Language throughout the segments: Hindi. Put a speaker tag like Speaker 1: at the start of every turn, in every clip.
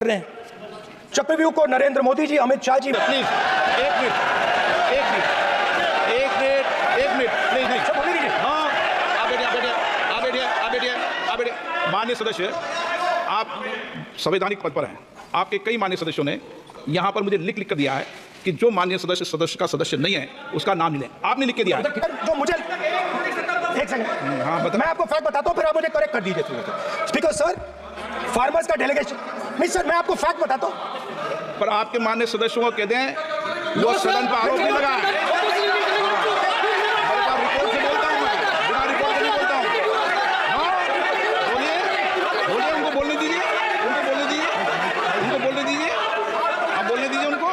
Speaker 1: रहे हैं। चक्रव्यूह को नरेंद्र मोदी जी, अमित शाह जी,
Speaker 2: प्लीज एक मिनट प्लीज नहीं सब बोले दीजिए। हाँ आप बैठिए। माननीय सदस्य, आप संवैधानिक पद पर हैं। आपके कई माननीय सदस्यों ने यहाँ पर मुझे लिख कर दिया है कि जो माननीय सदस्य का सदस्य नहीं है उसका नाम नहीं लें। आपने लिख के दिया है।
Speaker 1: जो मुझे एक सेकंड, हाँ मैं आपको फैक्ट बताता हूँ, फिर आप मुझे करेक्ट कर दीजिए। स्पीकर सर, फार्मर्स का डेलीगेशन नहीं सर, मैं आपको फैक्ट बताता हूँ।
Speaker 2: पर आपके माननीय सदस्यों को कह दें वो सदन पर आरोप नहीं लगा। रिपोर्ट से बोलता हूँ मैं, बिना रिपोर्ट से नहीं बोलता हूँ। हाँ बोलिए, उनको बोलने दीजिए। आप बोलने दीजिए उनको।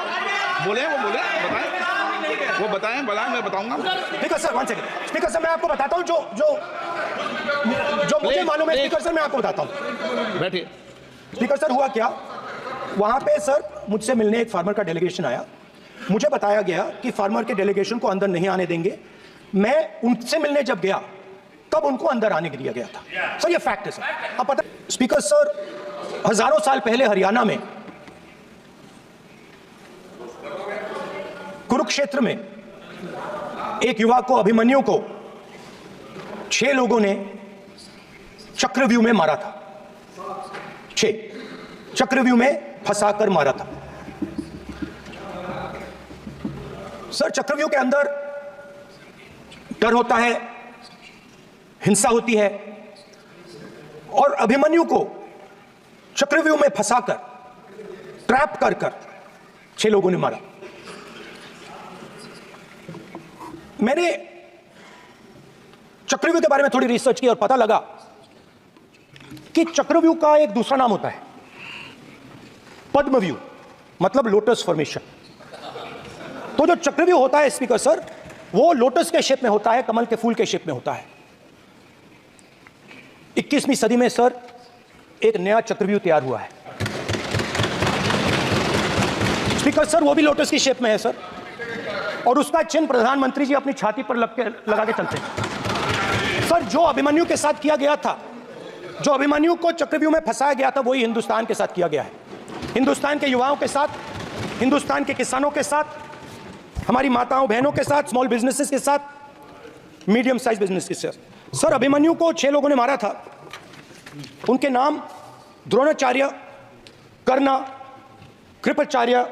Speaker 2: बोले वो बताएं मैं बताऊंगा।
Speaker 1: Speaker sir, 1 second. Speaker sir, मैं आपको बताता हूँ जो मुझे मालूम है। स्पीकर सर, मैं आपको बताता हूँ।
Speaker 2: बैठिए।
Speaker 1: स्पीकर सर, हुआ क्या, वहां पे सर मुझसे मिलने एक फार्मर का डेलीगेशन आया। मुझे बताया गया कि फार्मर के डेलीगेशन को अंदर नहीं आने देंगे। मैं उनसे मिलने जब गया तब उनको अंदर आने दिया गया था। सर ये फैक्ट है सर, आप पता। स्पीकर सर, हजारों साल पहले हरियाणा में कुरुक्षेत्र में एक युवा को, अभिमन्यु को 6 लोगों ने चक्रव्यूह में मारा था। 6 चक्रव्यूह में फंसाकर मारा था। सर चक्रव्यूह के अंदर डर होता है, हिंसा होती है, और अभिमन्यु को चक्रव्यूह में फंसाकर, ट्रैप कर 6 लोगों ने मारा। मैंने चक्रव्यूह के बारे में थोड़ी रिसर्च की और पता लगा कि चक्रव्यूह का एक दूसरा नाम होता है पद्मव्यूह, मतलब लोटस फॉर्मेशन। तो जो चक्रव्यूह होता है स्पीकर सर, वो लोटस के शेप में होता है, कमल के फूल के शेप में होता है। 21वीं सदी में सर एक नया चक्रव्यूह तैयार हुआ है स्पीकर सर, वो भी लोटस की शेप में है सर, और उसका चिन्ह प्रधानमंत्री जी अपनी छाती पर लगा के चलते हैं। सर जो अभिमन्यु के साथ किया गया था, जो अभिमन्यु को चक्रव्यूह में फंसाया गया था, वही हिंदुस्तान के साथ किया गया है। हिंदुस्तान के युवाओं के साथ, हिंदुस्तान के किसानों के साथ, हमारी माताओं बहनों के साथ, स्मॉल बिजनेसेस के साथ, मीडियम साइज बिजनेस के साथ। सर अभिमन्यु को 6 लोगों ने मारा था। उनके नाम द्रोणाचार्य, कर्ण, कृपाचार्य,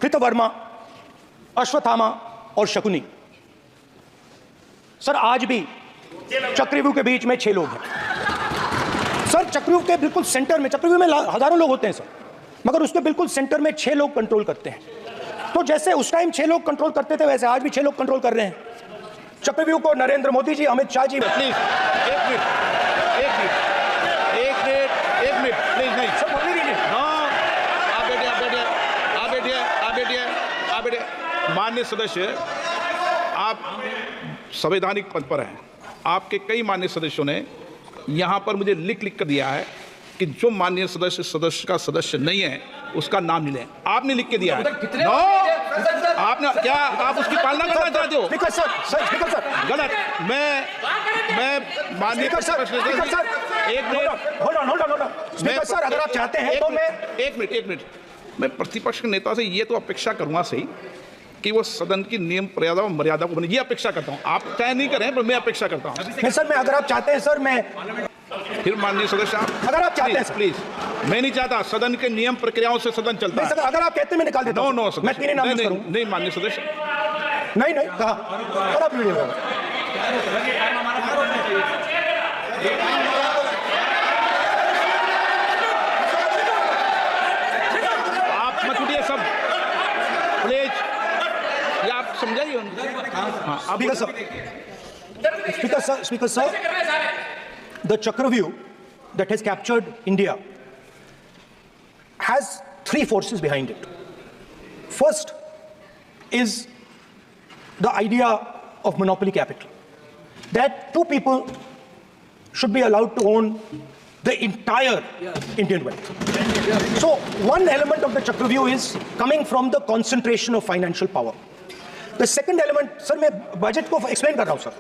Speaker 1: कृतवर्मा, अश्वत्थामा और शकुनी। सर आज भी चक्रव्यूह के बीच में 6 लोग हैं। सर चक्रव्यूह के बिल्कुल सेंटर में, चक्रव्यूह में हजारों लोग होते हैं सर, मगर उसके बिल्कुल सेंटर में 6 लोग कंट्रोल करते हैं। तो जैसे उस टाइम 6 लोग कंट्रोल करते थे, वैसे आज भी 6 लोग कंट्रोल कर रहे हैं चक्रव्यूह को। नरेंद्र मोदी जी, अमित शाह जी,
Speaker 2: प्लीज एक मिनट प्लीज नहीं सब बोलने दीजिए। हाँ आप बैठिए। माननीय सदस्य, आप संवैधानिक पद पर हैं। आपके कई माननीय सदस्यों ने यहाँ पर मुझे लिख कर दिया है कि जो माननीय सदस्य का सदस्य नहीं है उसका नाम नहीं लें। आपने लिख के दिया है। नो, आपने क्या, आप उसकी पालना करना चाहते हो?
Speaker 1: स्पीकर सर,
Speaker 2: गलत। मैं माननीय
Speaker 1: स्पीकर सर,
Speaker 2: एक minute,
Speaker 1: hold on. Speaker sir, अगर आप चाहते हैं तो मैं
Speaker 2: एक मिनट मैं प्रतिपक्ष के नेता से ये तो अपेक्षा करूंगा सही कि वो सदन की नियम मर्यादा को बने, ये अपेक्षा करता हूं। आप तय नहीं करें, पर मैं अपेक्षा करता हूं।
Speaker 1: नहीं सर, मैं अगर आप चाहते हैं सर, मैं
Speaker 2: फिर माननीय सदस्य आप
Speaker 1: अगर आप चाहते हैं
Speaker 2: प्लीज। मैं नहीं चाहता, सदन के नियम प्रक्रियाओं से सदन चलता है।
Speaker 1: अगर आप कहते हैं मैं निकाल देता हूं।
Speaker 2: नो
Speaker 1: मैं 3 नाम करूंगा।
Speaker 2: नहीं माननीय सदस्य,
Speaker 1: नहीं कहा और आप वीडियो
Speaker 2: आप मत उठिए सब प्लीज, ये आप समझाइए। हाँ
Speaker 1: Speaker sir, the Chakravyu that has captured India has 3 forces behind it. First is the idea of monopoly capital, that 2 people should be allowed to own the entire Indian wealth. So one element of the Chakravyu is coming from the concentration of financial power. The second element, sir, मैं बजट को एक्सप्लेन कर रहा हूं सर,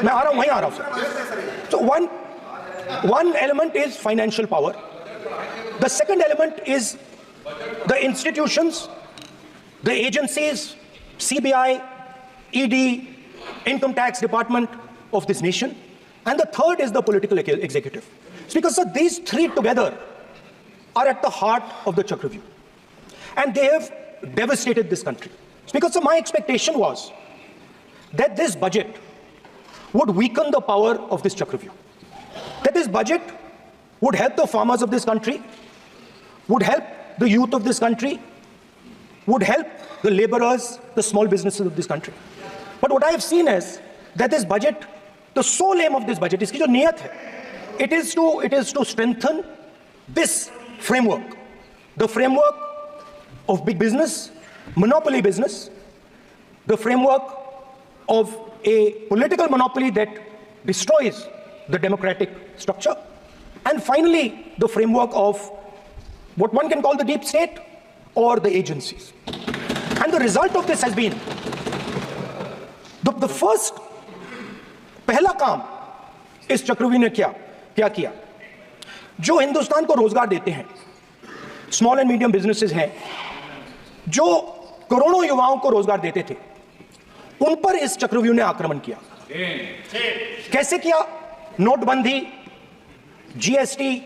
Speaker 1: मैं आ रहा हूं, वहीं आ रहा हूं sir. So one element is financial power. The second element is the institutions, the agencies, CBI, ED, Income Tax Department of this nation, and the third is the political executive. Because so these three together are at the heart of the Chakravyuh, and they have devastated this country. Because so my expectation was that this budget would weaken the power of this Chakravyuh, that this budget would help the farmers of this country, would help the youth of this country, would help the laborers, the small businesses of this country. But what I have seen is that this budget, the sole aim of this budget, iski jo niyat hai, it is to strengthen this framework, the framework of big business, monopoly business, the framework of a political monopoly that destroys the democratic structure, and finally the framework of what one can call the deep state or the agencies. And the result of this has been the first पहला काम इस चक्रव्यूह ने क्या किया, जो हिंदुस्तान को रोजगार देते हैं, स्मॉल एंड मीडियम बिजनेसेस हैं, जो करोड़ों युवाओं को रोजगार देते थे, उन पर इस चक्रव्यूह ने आक्रमण किया। कैसे किया? नोटबंदी, जीएसटी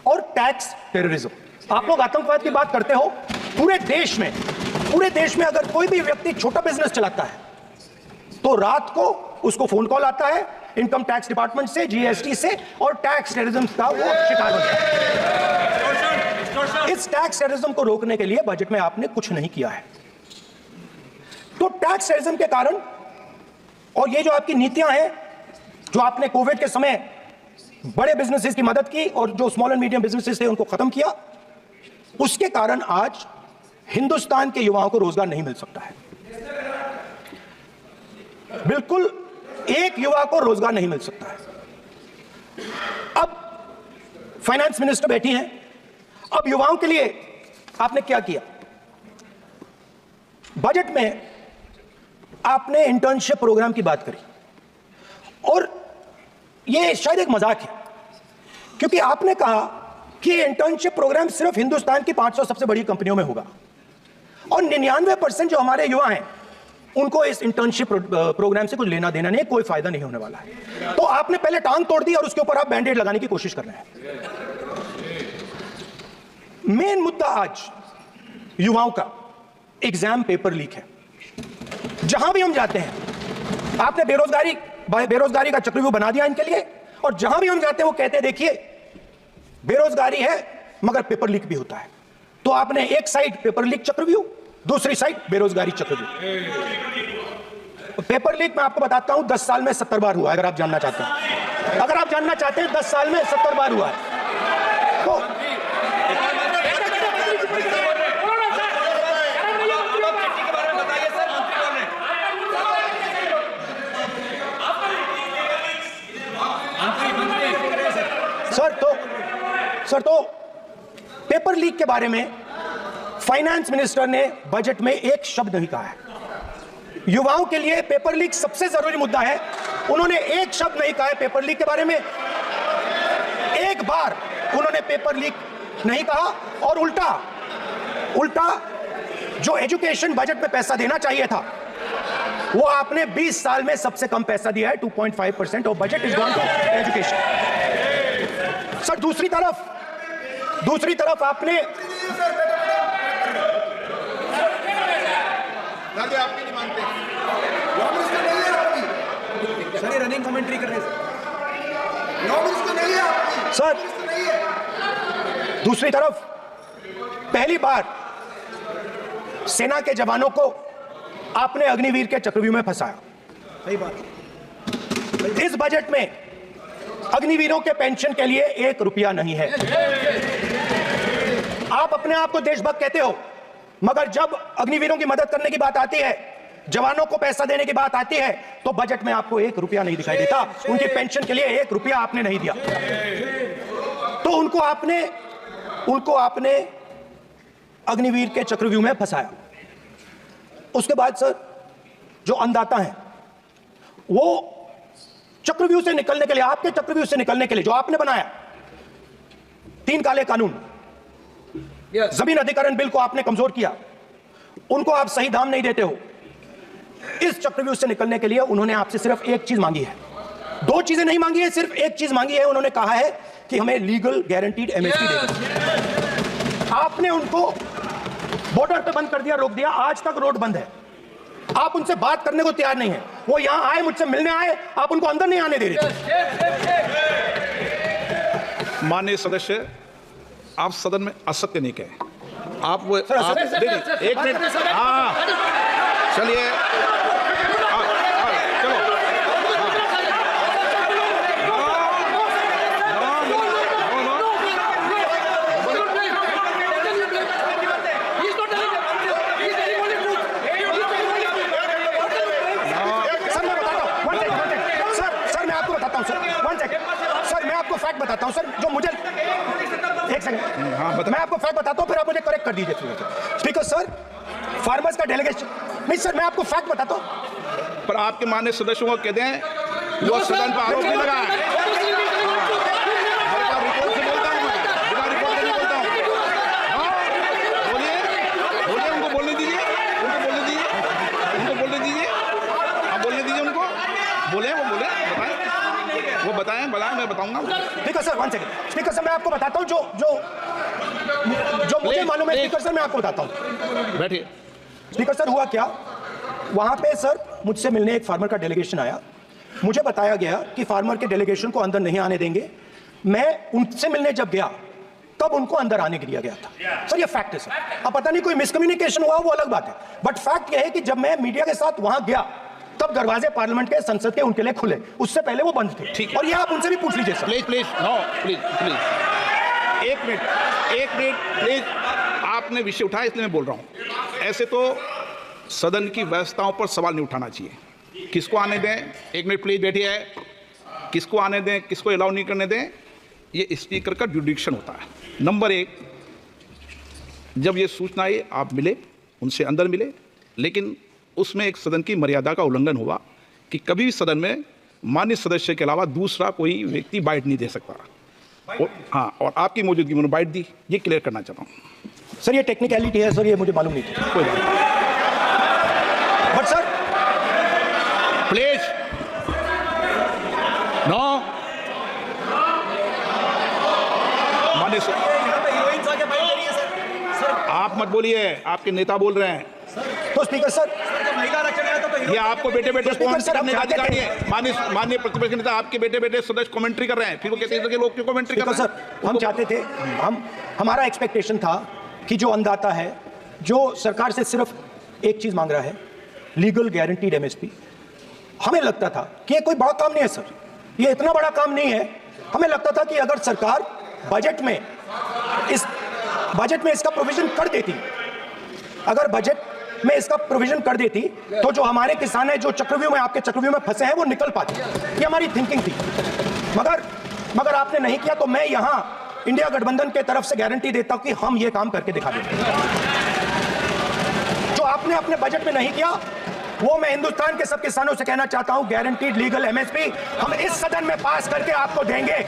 Speaker 1: और टैक्स टेररिज्म। आप लोग आतंकवाद की बात करते हो, पूरे देश में अगर कोई भी व्यक्ति छोटा बिजनेस चलाता है तो रात को उसको फोन कॉल आता है इनकम टैक्स डिपार्टमेंट से, जीएसटी से, और टैक्स टेररिज्म का वो शिकार हो जाता है। इस टैक्स टेररिज्म को रोकने के लिए बजट में आपने कुछ नहीं किया है। तो टैक्स टेररिज्म के कारण और ये जो आपकी नीतियां हैं, जो आपने कोविड के समय बड़े बिजनेसेस की मदद की और जो स्मॉल एंड मीडियम बिजनेसेस थे उनको खत्म किया, उसके कारण आज हिंदुस्तान के युवाओं को रोजगार नहीं मिल सकता है। बिल्कुल एक युवा को रोजगार नहीं मिल सकता है। अब फाइनेंस मिनिस्टर बैठी हैं, अब युवाओं के लिए आपने क्या किया? बजट में आपने इंटर्नशिप प्रोग्राम की बात करी, और यह शायद एक मजाक है, क्योंकि आपने कहा कि इंटर्नशिप प्रोग्राम सिर्फ हिंदुस्तान की 500 सबसे बड़ी कंपनियों में होगा, और 99% जो हमारे युवा हैं उनको इस इंटर्नशिप प्रोग्राम से कुछ लेना देना नहीं है, कोई फायदा नहीं होने वाला है। तो आपने पहले टांग तोड़ दी और उसके ऊपर आप बैंडेड लगाने की कोशिश कर रहे हैं। मेन मुद्दा आज युवाओं का एग्जाम पेपर लीक है। जहां भी हम जाते हैं, आपने बेरोजगारी का चक्रव्यूह बना दिया इनके लिए, और जहां भी हम जाते हैं वो कहते हैं देखिए बेरोजगारी है मगर पेपर लीक भी होता है। तो आपने एक साइड पेपर लीक चक्रव्यूह, दूसरी साइड बेरोजगारी चक्रव्यूह। पेपर लीक मैं आपको बताता हूं 10 साल में 70 बार हुआ है। अगर आप जानना चाहते हैं 10 साल में 70 बार हुआ है। तो सर तो पेपर लीक के बारे में फाइनेंस मिनिस्टर ने बजट में एक शब्द नहीं कहा है। युवाओं के लिए पेपर लीक सबसे जरूरी मुद्दा है, उन्होंने एक शब्द नहीं कहा है पेपर लीक के बारे में। एक बार उन्होंने पेपर लीक नहीं कहा, और उल्टा जो एजुकेशन बजट में पैसा देना चाहिए था वो आपने 20 साल में सबसे कम पैसा दिया है। 2.5% of budget is gone to education. Sir दूसरी तरफ आपने
Speaker 3: आपकी नहीं मानते सर, ये रनिंग कमेंट्री कर रहे हैं
Speaker 1: सर। दूसरी तरफ पहली बार सेना के जवानों को आपने अग्निवीर के चक्रव्यूह में फंसाया।
Speaker 3: सही बात।
Speaker 1: इस बजट में अग्निवीरों के पेंशन के लिए 1 रुपया नहीं है। आप अपने आप को देशभक्त कहते हो, मगर जब अग्निवीरों की मदद करने की बात आती है, जवानों को पैसा देने की बात आती है, तो बजट में आपको 1 रुपया नहीं दिखाई देता। उनकी पेंशन के लिए 1 रुपया आपने नहीं दिया। तो उनको आपने अग्निवीर के चक्रव्यूह में फंसाया। उसके बाद सर जो अन्नदाता हैं, वो चक्रव्यूह से निकलने के लिए, आपके चक्रव्यूह से निकलने के लिए जो आपने बनाया 3 काले कानून, जमीन अधिग्रहण बिल को आपने कमजोर किया, उनको आप सही दाम नहीं देते हो। इस चक्रव्यूह से निकलने के लिए उन्होंने आपसे सिर्फ एक चीज मांगी है, दो चीजें नहीं मांगी है, सिर्फ एक चीज मांगी है। उन्होंने कहा है कि हमें लीगल गारंटीड एमएसपी दे दो। आपने उनको बॉर्डर पे बंद कर दिया, रोक दिया, आज तक रोड बंद है। आप उनसे बात करने को तैयार नहीं है। वो यहां आए, मुझसे मिलने आए, आप उनको अंदर नहीं आने दे रहे।
Speaker 2: माननीय सदस्य, आप सदन में असत्य नहीं कहे। आप वो
Speaker 1: सर,
Speaker 2: आप
Speaker 1: सर,
Speaker 2: देखिए, एक मिनट, हाँ चलिए, चलो,
Speaker 1: फैक्ट बताता हूं सर, जो मुझे एक सेकंड, मैं आपको फैक्ट बताता हूं, फिर आप मुझे करेक्ट कर दीजिए। स्पीकर सर, फार्मर्स का डेलीगेशन, नहीं सर, मैं आपको फैक्ट बताता हूं।
Speaker 2: पर आपके माननीय सदस्यों को कहते हैं वो सदन पर आरोप नहीं लगा है। रिपोर्ट से बोलता हूं मैं, बिना रिपोर्ट के नहीं बोलता हूं। बोलिए, बोलिए, उनको बोलने दीजिए, उनको बोलने दीजिए, उनको बोलने दीजिए, आप बोलने दीजिए उनको, बोले, वो बोले, बताएं, वो बताएं, मैं बताऊंगा।
Speaker 1: Speaker sir, one second, speaker sir, मैं आपको बताता हूं जो मुझे मालूम है। स्पीकर सर, मैं आपको बताता हूं।
Speaker 2: बैठिए।
Speaker 1: स्पीकर सर, हुआ क्या, वहां पे सर मुझसे मिलने एक फार्मर का डेलीगेशन आया। मुझे बताया गया कि फार्मर के डेलीगेशन को अंदर नहीं आने देंगे। मैं उनसे मिलने जब गया तब उनको अंदर आने के दिया गया था। सर ये फैक्ट है सर। अब पता नहीं कोई मिसकम्युनिकेशन हुआ, वो अलग बात है, बट फैक्ट ये है कि जब मैं मीडिया के साथ वहां गया तब दरवाजे पार्लियामेंट के, संसद के उनके लिए खुले, उससे पहले वो बंद थे।
Speaker 2: ठीक,
Speaker 1: और ये आप उनसे भी पूछ लीजिए सर।
Speaker 2: प्लीज, नो, प्लीज, एक मिनट, प्लीज, आपने विषय उठाया इसलिए मैं बोल रहा हूं। ऐसे तो सदन की व्यवस्थाओं पर सवाल नहीं उठाना चाहिए। किसको आने दें, एक मिनट प्लीज बैठिए, किसको आने दें, किसको अलाउ नहीं करने दें, ये स्पीकर का जुडिक्शन होता है। नंबर एक, जब ये सूचना आई आप मिले, उनसे अंदर मिले, लेकिन उसमें एक सदन की मर्यादा का उल्लंघन हुआ कि कभी भी सदन में माननीय सदस्य के अलावा दूसरा कोई व्यक्ति बाइट नहीं दे सकता। हाँ, और आपकी मौजूदगी में बाइट दी, ये क्लियर करना चाहता हूँ।
Speaker 1: सर ये टेक्निकलिटी है सर, ये मुझे मालूम नहीं थी, कोई बात नहीं। बट सर
Speaker 2: प्लीज, नो, माननीय आप मत बोलिए, आपके नेता बोल रहे हैं।
Speaker 1: तो स्पीकर सर,
Speaker 2: ये आपको बेटे बेटे कमेंट्री करने का अधिकार नहीं है। माननीय प्रतिपक्ष नेता, आपके बेटे बेटे सदस्य कमेंट्री कर रहे हैं, फिर वो कहते हैं कि लोग क्यों कमेंट्री कर रहे हैं।
Speaker 1: सर हम चाहते थे, हमारा एक्सपेक्टेशन था कि जो अंदाता है, जो सरकार से सिर्फ एक चीज मांग रहा है, लीगल गारंटीड एमएसपी। हमें लगता था कि ये कोई बड़ा काम नहीं है सर, ये इतना बड़ा काम नहीं है। हमें लगता था कि अगर सरकार बजट में इसका प्रोविजन कर देती, अगर बजट में इसका प्रोविजन कर देती, तो जो हमारे किसान हैं जो चक्रव्यूह में, आपके चक्रव्यूह में फंसे हैं, वो निकल पाते। ये हमारी थिंकिंग थी, मगर आपने नहीं किया। तो मैं यहां इंडिया गठबंधन के तरफ से गारंटी देता हूं कि हम ये काम करके दिखा देंगे। जो आपने अपने बजट में नहीं किया, वो मैं हिंदुस्तान के सब किसानों से कहना चाहता हूं, गारंटीड लीगल एमएसपी हम इस सदन में पास करके आपको देंगे।